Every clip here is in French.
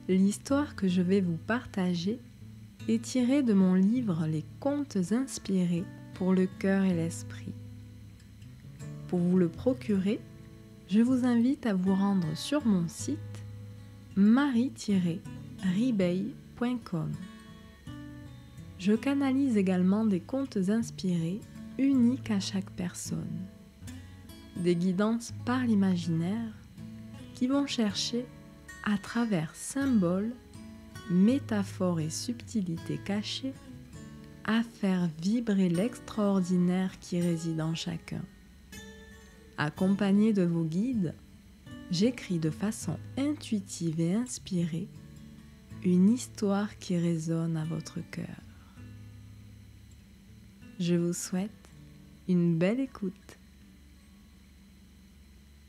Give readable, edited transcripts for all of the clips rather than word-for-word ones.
L'histoire que je vais vous partager est tirée de mon livre Les contes inspirés pour le cœur et l'esprit. Pour vous le procurer, je vous invite à vous rendre sur mon site marie-ribeil.com. Je canalise également des contes inspirés uniques à chaque personne, des guidances par l'imaginaire qui vont chercher, à travers symboles, métaphores et subtilités cachées, à faire vibrer l'extraordinaire qui réside en chacun. Accompagné de vos guides, j'écris de façon intuitive et inspirée une histoire qui résonne à votre cœur. Je vous souhaite une belle écoute.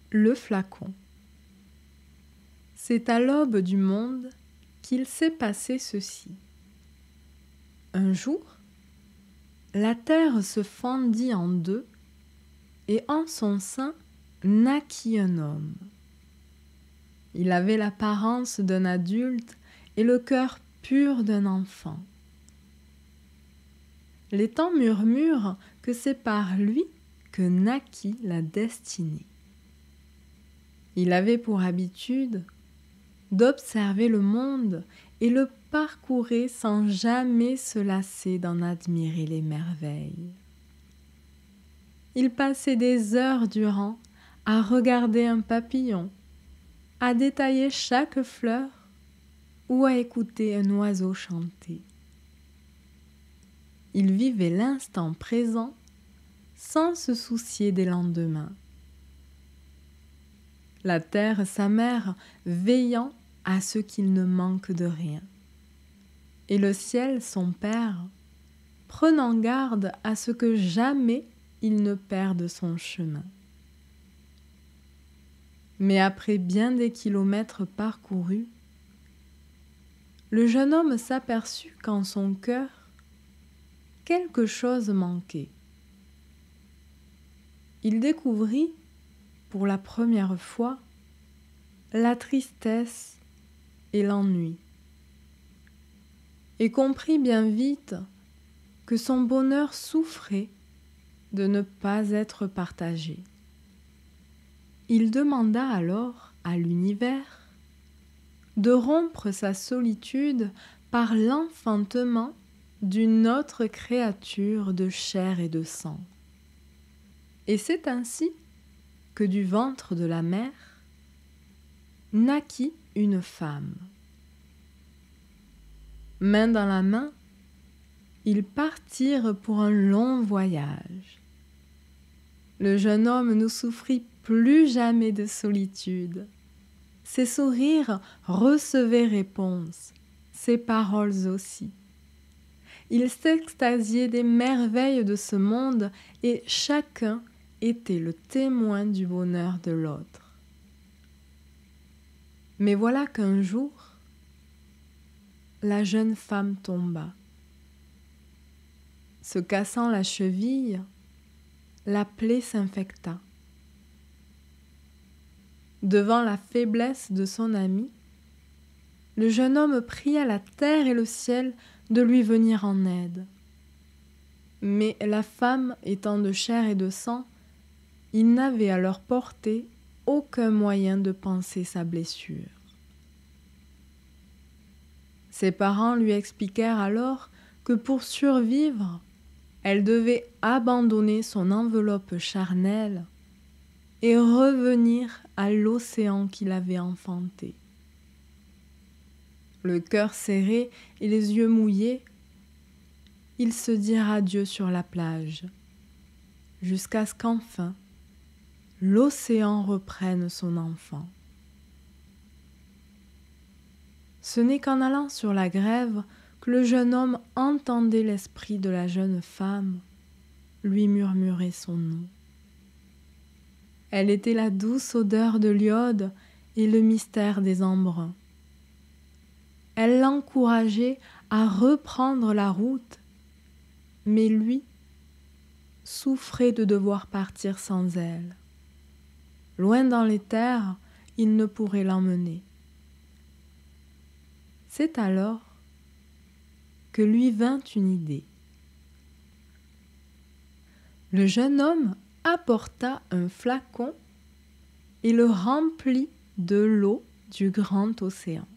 Le flacon. C'est à l'aube du monde qu'il s'est passé ceci. Un jour, la terre se fendit en deux et en son sein naquit un homme. Il avait l'apparence d'un adulte et le cœur pur d'un enfant. Les temps murmurent que c'est par lui que naquit la destinée. Il avait pour habitude d'observer le monde et le parcourait sans jamais se lasser d'en admirer les merveilles. Il passait des heures durant à regarder un papillon, à détailler chaque fleur ou à écouter un oiseau chanter. Il vivait l'instant présent sans se soucier des lendemains. La terre, sa mère, veillant à ce qu'il ne manque de rien. Et le ciel, son père, prenant garde à ce que jamais il ne perde son chemin. Mais après bien des kilomètres parcourus, le jeune homme s'aperçut qu'en son cœur, quelque chose manquait. Il découvrit, pour la première fois, la tristesse et l'ennui, et comprit bien vite que son bonheur souffrait de ne pas être partagé. Il demanda alors à l'univers de rompre sa solitude par l'enfantement d'une autre créature de chair et de sang. Et c'est ainsi que du ventre de la mer naquit une femme. Main dans la main, ils partirent pour un long voyage. Le jeune homme ne souffrit plus jamais de solitude. Ses sourires recevaient réponse, ses paroles aussi. Il s'extasiait des merveilles de ce monde et chacun était le témoin du bonheur de l'autre. Mais voilà qu'un jour, la jeune femme tomba. Se cassant la cheville, la plaie s'infecta. Devant la faiblesse de son ami, le jeune homme pria la terre et le ciel de lui venir en aide. Mais la femme étant de chair et de sang, il n'avait à leur portée aucun moyen de panser sa blessure. Ses parents lui expliquèrent alors que pour survivre, elle devait abandonner son enveloppe charnelle et revenir à l'océan qui l'avait enfantée. Le cœur serré et les yeux mouillés, ils se dirent adieu sur la plage, jusqu'à ce qu'enfin, l'océan reprenne son enfant. Ce n'est qu'en allant sur la grève que le jeune homme entendait l'esprit de la jeune femme lui murmurer son nom. Elle était la douce odeur de l'iode et le mystère des embruns. Elle l'encourageait à reprendre la route, mais lui souffrait de devoir partir sans elle. Loin dans les terres, il ne pourrait l'emmener. C'est alors que lui vint une idée. Le jeune homme apporta un flacon et le remplit de l'eau du grand océan.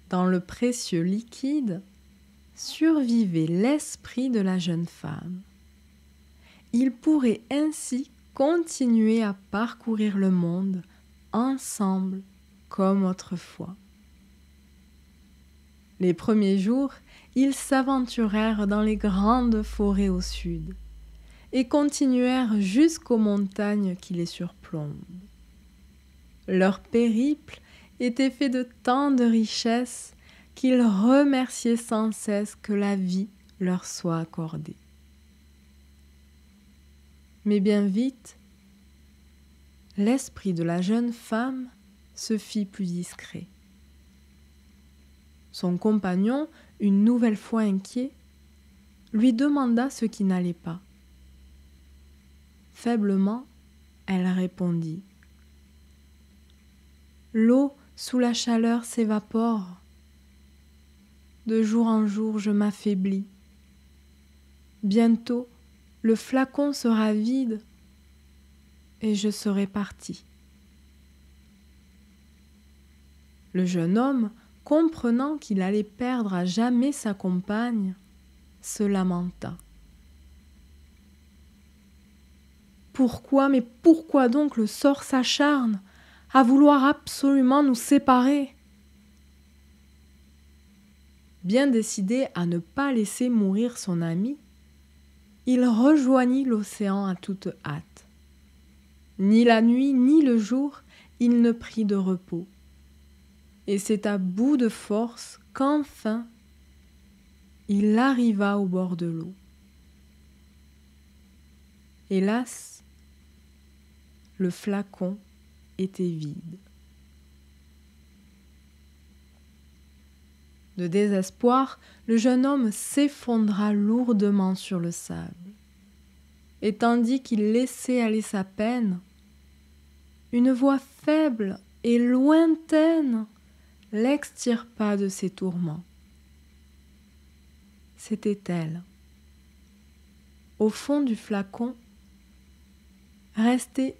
Dans le précieux liquide survivait l'esprit de la jeune femme. Ils pourraient ainsi continuer à parcourir le monde ensemble comme autrefois. Les premiers jours, ils s'aventurèrent dans les grandes forêts au sud et continuèrent jusqu'aux montagnes qui les surplombent. Leur périple était fait de tant de richesses qu'ils remerciaient sans cesse que la vie leur soit accordée. Mais bien vite, l'esprit de la jeune femme se fit plus discret. Son compagnon, une nouvelle fois inquiet, lui demanda ce qui n'allait pas. Faiblement, elle répondit : « L'eau sous la chaleur s'évapore. De jour en jour, je m'affaiblis. Bientôt, le flacon sera vide et je serai parti. » Le jeune homme, comprenant qu'il allait perdre à jamais sa compagne, se lamenta. « Mais pourquoi donc le sort s'acharne à vouloir absolument nous séparer ?» Bien décidé à ne pas laisser mourir son ami, il rejoignit l'océan à toute hâte. Ni la nuit ni le jour, il ne prit de repos. Et c'est à bout de force qu'enfin il arriva au bord de l'eau. Hélas, le flacon était vide. De désespoir, le jeune homme s'effondra lourdement sur le sable. Et tandis qu'il laissait aller sa peine, une voix faible et lointaine l'extirpa de ses tourments. C'était elle. Au fond du flacon restait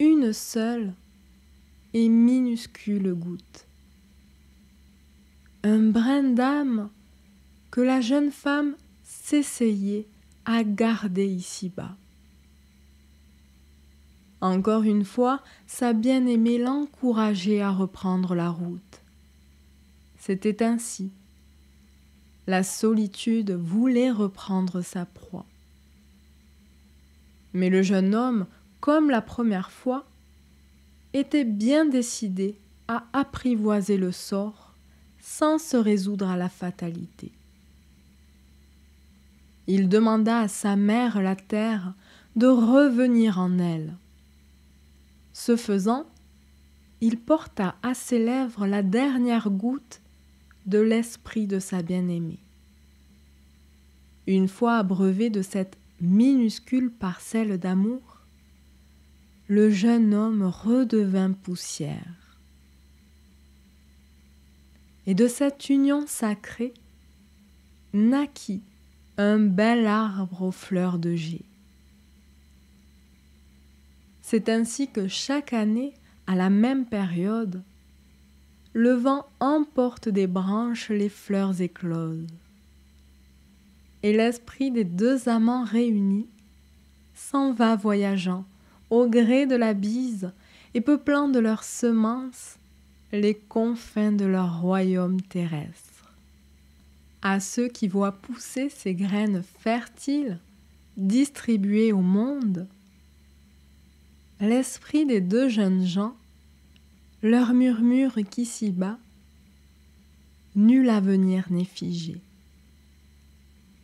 une seule et minuscule goutte. Un brin d'âme que la jeune femme s'essayait à garder ici-bas. Encore une fois, sa bien-aimée l'encourageait à reprendre la route. C'était ainsi. La solitude voulait reprendre sa proie. Mais le jeune homme, comme la première fois, était bien décidé à apprivoiser le sort sans se résoudre à la fatalité. Il demanda à sa mère la terre de revenir en elle. Ce faisant, il porta à ses lèvres la dernière goutte de l'esprit de sa bien-aimée. Une fois abreuvé de cette minuscule parcelle d'amour, le jeune homme redevint poussière. Et de cette union sacrée naquit un bel arbre aux fleurs de gais. C'est ainsi que chaque année, à la même période, le vent emporte des branches les fleurs écloses. Et l'esprit des deux amants réunis s'en va voyageant au gré de la bise et peuplant de leurs semences les confins de leur royaume terrestre. À ceux qui voient pousser ces graines fertiles distribuées au monde, l'esprit des deux jeunes gens leur murmure qu'ici-bas, nul avenir n'est figé.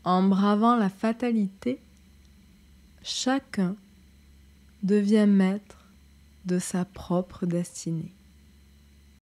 En bravant la fatalité, chacun devient maître de sa propre destinée.